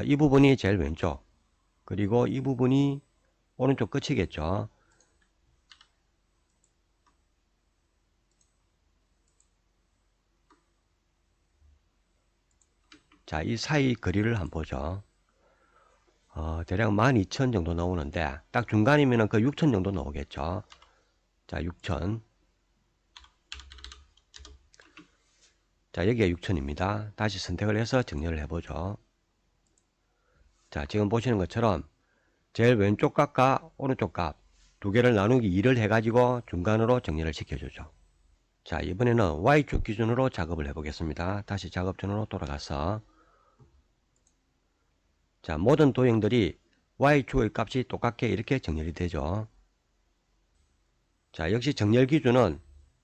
이 부분이 제일 왼쪽, 그리고 이 부분이 오른쪽 끝이겠죠. 자, 이 사이 거리를 한번 보죠. 대략 12,000 정도 나오는데 딱 중간이면 그 6,000 정도 나오겠죠. 자, 6,000. 자, 여기가 6,000입니다. 다시 선택을 해서 정렬을 해보죠. 자, 지금 보시는 것처럼 제일 왼쪽 값과 오른쪽 값 두 개를 나누기 2를 해가지고 중간으로 정렬을 시켜주죠. 자, 이번에는 Y축 기준으로 작업을 해보겠습니다. 다시 작업전으로 돌아가서 자, 모든 도형들이 Y축의 값이 똑같게 이렇게 정렬이 되죠. 자, 역시 정렬 기준은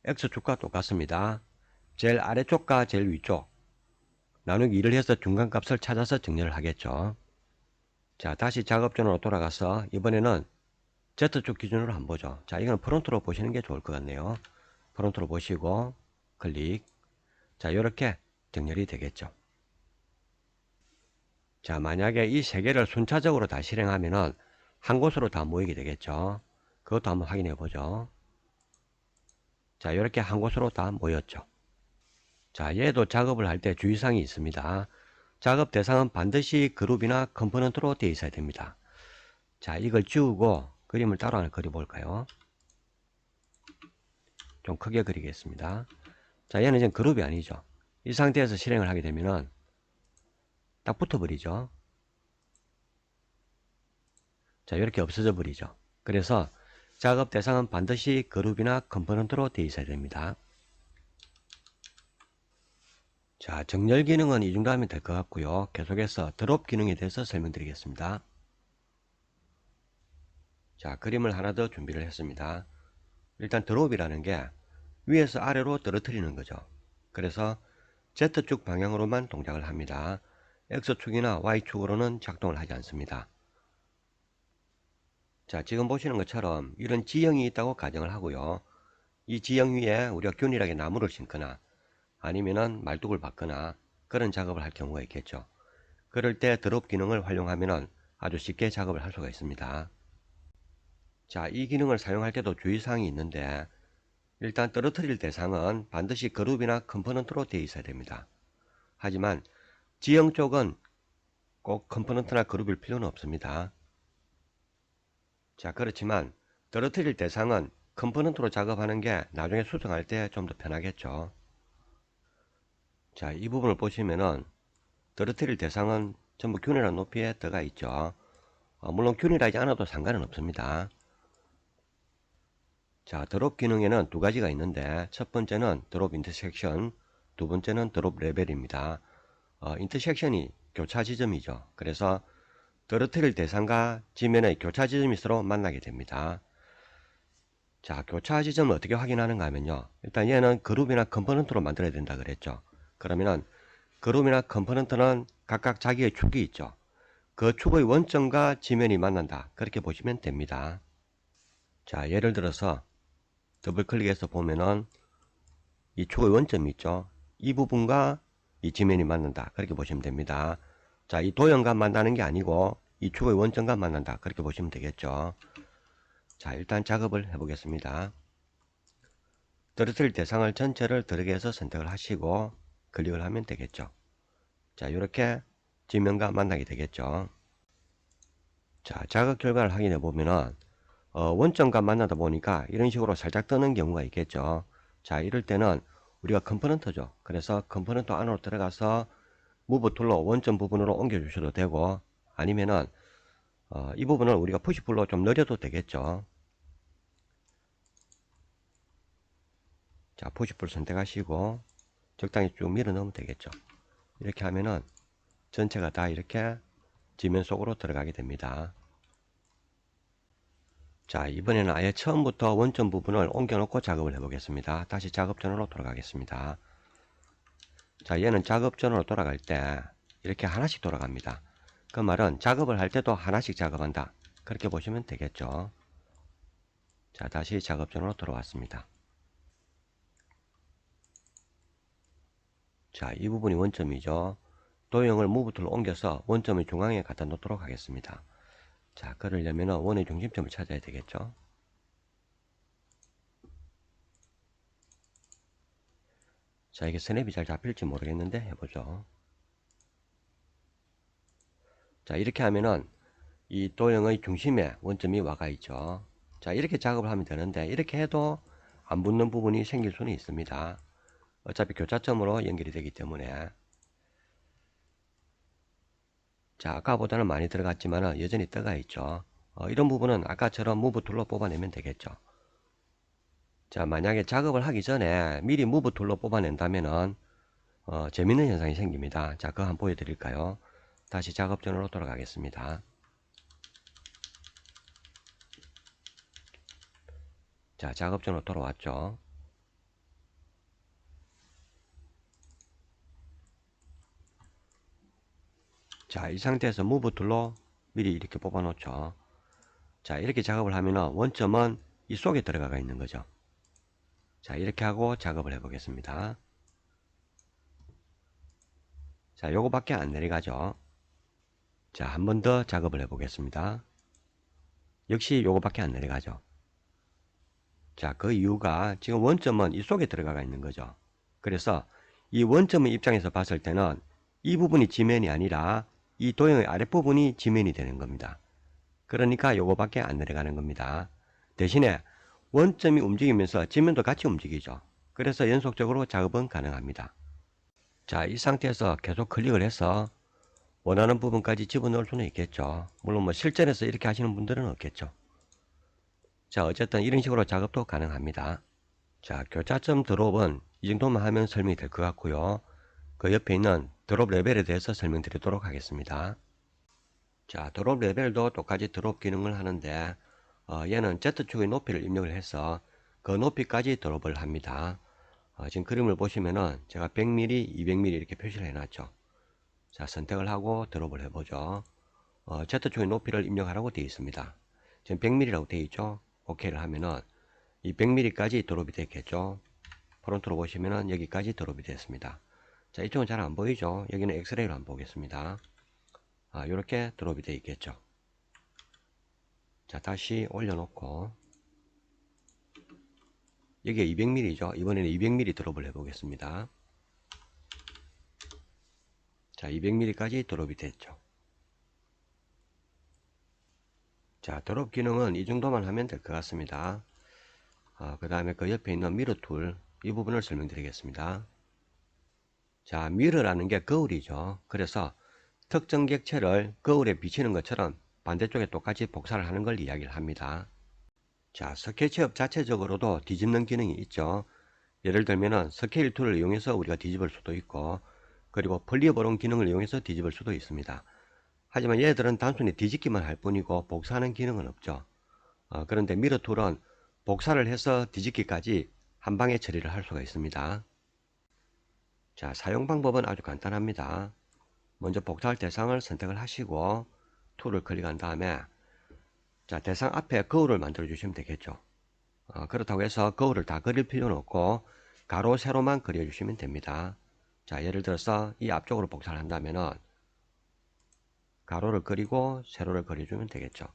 X축과 똑같습니다. 제일 아래쪽과 제일 위쪽 나누기 2를 해서 중간값을 찾아서 정렬을 하겠죠. 자, 다시 작업전으로 돌아가서 이번에는 Z축 기준으로 한번 보죠. 자, 이건 프론트로 보시는 게 좋을 것 같네요. 프론트로 보시고 클릭. 자, 이렇게 정렬이 되겠죠. 자, 만약에 이 세 개를 순차적으로 다 실행하면은 한 곳으로 다 모이게 되겠죠. 그것도 한번 확인해 보죠. 자, 이렇게 한 곳으로 다 모였죠. 자, 얘도 작업을 할 때 주의사항이 있습니다. 작업 대상은 반드시 그룹이나 컴포넌트로 되어 있어야 됩니다. 자, 이걸 지우고 그림을 따로 하나 그려볼까요? 좀 크게 그리겠습니다. 자, 얘는 지금 그룹이 아니죠. 이 상태에서 실행을 하게 되면은 딱 붙어버리죠. 자, 이렇게 없어져 버리죠. 그래서 작업 대상은 반드시 그룹이나 컴포넌트로 되어 있어야 됩니다. 자, 정렬 기능은 이 정도 하면 될 것 같고요. 계속해서 드롭 기능에 대해서 설명드리겠습니다. 자, 그림을 하나 더 준비를 했습니다. 일단 드롭이라는 게 위에서 아래로 떨어뜨리는 거죠. 그래서 Z축 방향으로만 동작을 합니다. X축이나 Y축으로는 작동을 하지 않습니다. 자, 지금 보시는 것처럼 이런 지형이 있다고 가정을 하고요. 이 지형 위에 우리가 균일하게 나무를 심거나 아니면은 말뚝을 박거나 그런 작업을 할 경우가 있겠죠. 그럴 때 드롭 기능을 활용하면 아주 쉽게 작업을 할 수가 있습니다. 자, 이 기능을 사용할 때도 주의사항이 있는데 일단 떨어뜨릴 대상은 반드시 그룹이나 컴포넌트로 되어 있어야 됩니다. 하지만 지형 쪽은 꼭 컴포넌트나 그룹일 필요는 없습니다. 자, 그렇지만 떨어뜨릴 대상은 컴포넌트로 작업하는 게 나중에 수정할 때 좀 더 편하겠죠. 자, 이 부분을 보시면은 떨어뜨릴 대상은 전부 균일한 높이에 들어가 있죠. 물론 균일하지 않아도 상관은 없습니다. 자, 드롭 기능에는 두 가지가 있는데 첫 번째는 드롭 인터섹션, 두 번째는 드롭 레벨입니다. 인터섹션이 교차 지점이죠. 그래서 떨어뜨릴 대상과 지면의 교차 지점이 서로 만나게 됩니다. 자, 교차 지점을 어떻게 확인하는가 하면요. 일단 얘는 그룹이나 컴포넌트로 만들어야 된다 그랬죠. 그러면은 그룹이나 컴포넌트는 각각 자기의 축이 있죠. 그 축의 원점과 지면이 만난다. 그렇게 보시면 됩니다. 자, 예를 들어서 더블 클릭해서 보면은 이 축의 원점이 있죠. 이 부분과 이 지면이 만난다. 그렇게 보시면 됩니다. 자, 이 도형과 만나는 게 아니고 이 축의 원점과 만난다. 그렇게 보시면 되겠죠. 자, 일단 작업을 해보겠습니다. 떨어뜨릴 대상을 전체를 드래그해서 선택을 하시고 클릭을 하면 되겠죠. 자, 이렇게 지면과 만나게 되겠죠. 자, 작업 결과를 확인해 보면은 원점과 만나다 보니까 이런 식으로 살짝 뜨는 경우가 있겠죠. 자, 이럴 때는 우리가 컴포넌트죠. 그래서 컴포넌트 안으로 들어가서 무브 툴로 원점 부분으로 옮겨 주셔도 되고, 아니면은 이 부분을 우리가 푸시풀로 좀 늘려도 되겠죠. 자, 푸시풀 선택하시고 적당히 쭉 밀어 넣으면 되겠죠. 이렇게 하면은 전체가 다 이렇게 지면 속으로 들어가게 됩니다. 자, 이번에는 아예 처음부터 원점 부분을 옮겨 놓고 작업을 해 보겠습니다. 다시 작업전으로 돌아가겠습니다. 자, 얘는 작업전으로 돌아갈 때 이렇게 하나씩 돌아갑니다. 그 말은 작업을 할 때도 하나씩 작업한다. 그렇게 보시면 되겠죠. 자, 다시 작업전으로 돌아왔습니다. 자, 이 부분이 원점이죠. 도형을 무브 툴로 옮겨서 원점의 중앙에 갖다 놓도록 하겠습니다. 자, 그러려면 원의 중심점을 찾아야 되겠죠. 자, 이게 스냅이 잘 잡힐지 모르겠는데 해보죠. 자, 이렇게 하면은 이 도형의 중심에 원점이 와가 있죠. 자, 이렇게 작업을 하면 되는데 이렇게 해도 안 붙는 부분이 생길 수는 있습니다. 어차피 교차점으로 연결이 되기 때문에. 자, 아까보다는 많이 들어갔지만 여전히 떠가 있죠. 이런 부분은 아까처럼 무브 툴로 뽑아내면 되겠죠. 자, 만약에 작업을 하기 전에 미리 무브 툴로 뽑아낸다면은 재밌는 현상이 생깁니다. 자, 그거 한번 보여드릴까요? 다시 작업전으로 돌아가겠습니다. 자, 작업전으로 돌아왔죠. 자, 이 상태에서 무브 툴로 미리 이렇게 뽑아 놓죠. 자, 이렇게 작업을 하면은 원점은 이 속에 들어가 있는 거죠. 자, 이렇게 하고 작업을 해 보겠습니다. 자, 요거밖에 안 내려가죠. 자, 한 번 더 작업을 해 보겠습니다. 역시 요거밖에 안 내려가죠. 자, 그 이유가 지금 원점은 이 속에 들어가 있는 거죠. 그래서 이 원점의 입장에서 봤을 때는 이 부분이 지면이 아니라 이 도형의 아랫부분이 지면이 되는 겁니다. 그러니까 요거밖에 안 내려가는 겁니다. 대신에 원점이 움직이면서 지면도 같이 움직이죠. 그래서 연속적으로 작업은 가능합니다. 자, 이 상태에서 계속 클릭을 해서 원하는 부분까지 집어넣을 수는 있겠죠. 물론 뭐 실전에서 이렇게 하시는 분들은 없겠죠. 자, 어쨌든 이런 식으로 작업도 가능합니다. 자, 교차점 드롭은 이 정도만 하면 설명이 될 것 같고요. 그 옆에 있는 드롭 레벨에 대해서 설명드리도록 하겠습니다. 자, 드롭 레벨도 똑같이 드롭 기능을 하는데 얘는 Z축의 높이를 입력을 해서 그 높이까지 드롭을 합니다. 지금 그림을 보시면은 제가 100mm, 200mm 이렇게 표시를 해놨죠. 자, 선택을 하고 드롭을 해보죠. Z축의 높이를 입력하라고 되어 있습니다. 지금 100mm라고 되어 있죠. OK를 하면은 이 100mm까지 드롭이 됐겠죠. 프론트로 보시면은 여기까지 드롭이 됐습니다. 자, 이쪽은 잘 안 보이죠. 여기는 엑스레이로 한번 보겠습니다. 이렇게 드롭이 되어 있겠죠. 자, 다시 올려놓고 여기가 200mm죠. 이번에는 200mm 드롭을 해보겠습니다. 자, 200mm까지 드롭이 됐죠. 자, 드롭 기능은 이 정도만 하면 될 것 같습니다. 그 다음에 그 옆에 있는 미러 툴, 이 부분을 설명드리겠습니다. 자, 미러라는 게 거울이죠. 그래서 특정 객체를 거울에 비치는 것처럼 반대쪽에 똑같이 복사를 하는 걸 이야기를 합니다. 자, 스케치업 자체적으로도 뒤집는 기능이 있죠. 예를 들면은 스케일 툴을 이용해서 우리가 뒤집을 수도 있고, 그리고 플리어보론 기능을 이용해서 뒤집을 수도 있습니다. 하지만 얘들은 단순히 뒤집기만 할 뿐이고 복사하는 기능은 없죠. 그런데 미러 툴은 복사를 해서 뒤집기까지 한 방에 처리를 할 수가 있습니다. 자, 사용 방법은 아주 간단합니다. 먼저 복사할 대상을 선택을 하시고 툴을 클릭한 다음에 자, 대상 앞에 거울을 만들어 주시면 되겠죠. 그렇다고 해서 거울을 다 그릴 필요는 없고 가로 세로만 그려 주시면 됩니다. 자, 예를 들어서 이 앞쪽으로 복사를 한다면은 가로를 그리고 세로를 그려주면 되겠죠.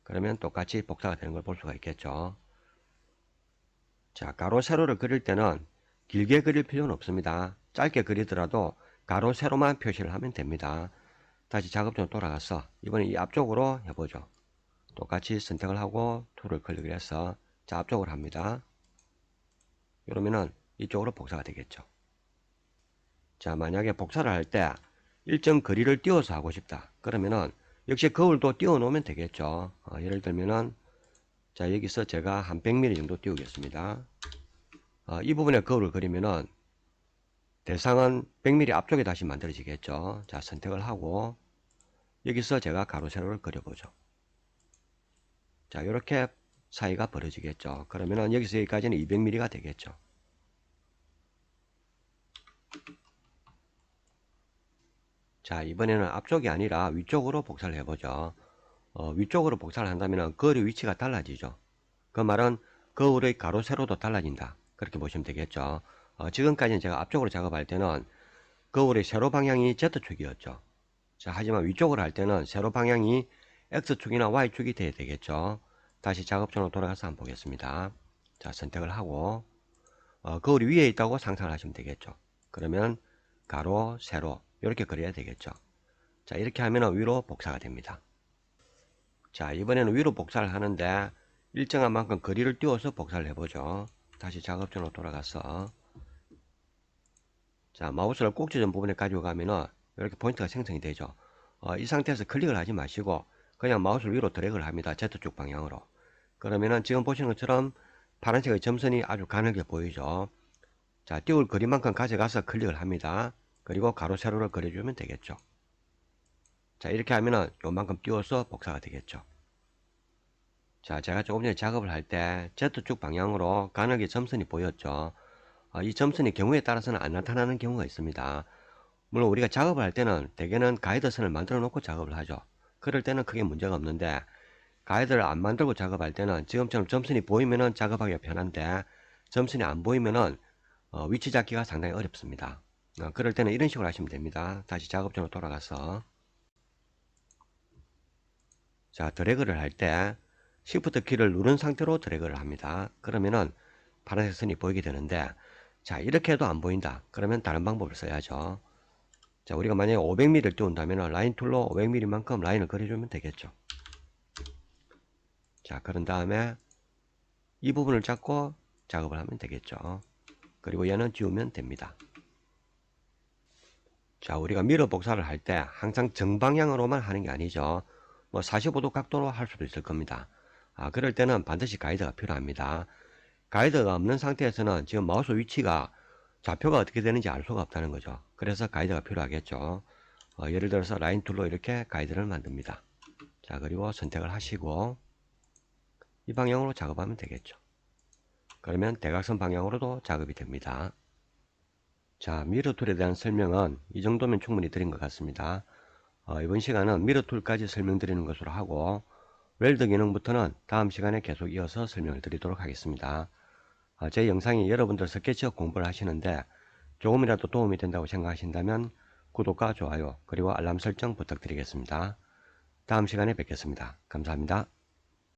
그러면 똑같이 복사가 되는 걸 볼 수가 있겠죠. 자, 가로 세로를 그릴 때는 길게 그릴 필요는 없습니다. 짧게 그리더라도 가로 세로만 표시를 하면 됩니다. 다시 작업장으로 돌아가서 이번에 이 앞쪽으로 해보죠. 똑같이 선택을 하고 툴을 클릭을 해서 자, 앞쪽으로 합니다. 이러면은 이쪽으로 복사가 되겠죠. 자, 만약에 복사를 할 때 일정 거리를 띄워서 하고 싶다. 그러면은 역시 거울도 띄워 놓으면 되겠죠. 예를 들면은 자, 여기서 제가 한 100mm 정도 띄우겠습니다. 이 부분에 거울을 그리면은 대상은 100mm 앞쪽에 다시 만들어지겠죠. 자, 선택을 하고 여기서 제가 가로 세로를 그려보죠. 자, 이렇게 사이가 벌어지겠죠. 그러면은 여기서 여기까지는 200mm가 되겠죠. 자, 이번에는 앞쪽이 아니라 위쪽으로 복사를 해보죠. 위쪽으로 복사를 한다면 거울의 위치가 달라지죠. 그 말은 거울의 가로 세로도 달라진다. 그렇게 보시면 되겠죠. 지금까지는 제가 앞쪽으로 작업할 때는 거울의 세로 방향이 Z축이었죠. 자, 하지만 위쪽으로 할 때는 세로 방향이 X축이나 Y축이 돼야 되겠죠. 다시 작업장으로 돌아가서 한번 보겠습니다. 자, 선택을 하고 거울이 위에 있다고 상상을 하시면 되겠죠. 그러면 가로, 세로 이렇게 그려야 되겠죠. 자, 이렇게 하면 위로 복사가 됩니다. 자, 이번에는 위로 복사를 하는데 일정한 만큼 거리를 띄워서 복사를 해보죠. 다시 작업장으로 돌아가서 자, 마우스를 꼭 지점 부분에 가지고 가면은 이렇게 포인트가 생성이 되죠. 이 상태에서 클릭을 하지 마시고 그냥 마우스를 위로 드래그를 합니다. Z축 방향으로. 그러면은 지금 보시는 것처럼 파란색의 점선이 아주 가늘게 보이죠. 자, 띄울 거리만큼 가져가서 클릭을 합니다. 그리고 가로 세로를 그려주면 되겠죠. 자, 이렇게 하면은 요만큼 띄워서 복사가 되겠죠. 자, 제가 조금 전에 작업을 할 때 Z축 방향으로 가늘게 점선이 보였죠. 이 점선이 경우에 따라서는 안 나타나는 경우가 있습니다. 물론 우리가 작업을 할 때는 대개는 가이드선을 만들어 놓고 작업을 하죠. 그럴 때는 크게 문제가 없는데 가이드를 안 만들고 작업할 때는 지금처럼 점선이 보이면은 작업하기가 편한데 점선이 안 보이면은 위치 잡기가 상당히 어렵습니다. 그럴 때는 이런 식으로 하시면 됩니다. 다시 작업장으로 돌아가서 자, 드래그를 할 때 Shift 키를 누른 상태로 드래그를 합니다. 그러면은 파란색 선이 보이게 되는데 자, 이렇게 해도 안 보인다. 그러면 다른 방법을 써야죠. 자, 우리가 만약에 500mm를 띄운다면 라인 툴로 500mm만큼 라인을 그려주면 되겠죠. 자, 그런 다음에 이 부분을 잡고 작업을 하면 되겠죠. 그리고 얘는 지우면 됩니다. 자, 우리가 미러 복사를 할 때 항상 정방향으로만 하는 게 아니죠. 뭐 45도 각도로 할 수도 있을 겁니다. 그럴 때는 반드시 가이드가 필요합니다. 가이드가 없는 상태에서는 지금 마우스 위치가 좌표가 어떻게 되는지 알 수가 없다는 거죠. 그래서 가이드가 필요하겠죠. 예를 들어서 라인 툴로 이렇게 가이드를 만듭니다. 자, 그리고 선택을 하시고 이 방향으로 작업하면 되겠죠. 그러면 대각선 방향으로도 작업이 됩니다. 자, 미러 툴에 대한 설명은 이 정도면 충분히 드린 것 같습니다. 이번 시간은 미러 툴까지 설명드리는 것으로 하고 웰드 기능부터는 다음 시간에 계속 이어서 설명을 드리도록 하겠습니다. 제 영상이 여러분들 스케치업 공부를 하시는데 조금이라도 도움이 된다고 생각하신다면 구독과 좋아요 그리고 알람 설정 부탁드리겠습니다. 다음 시간에 뵙겠습니다. 감사합니다.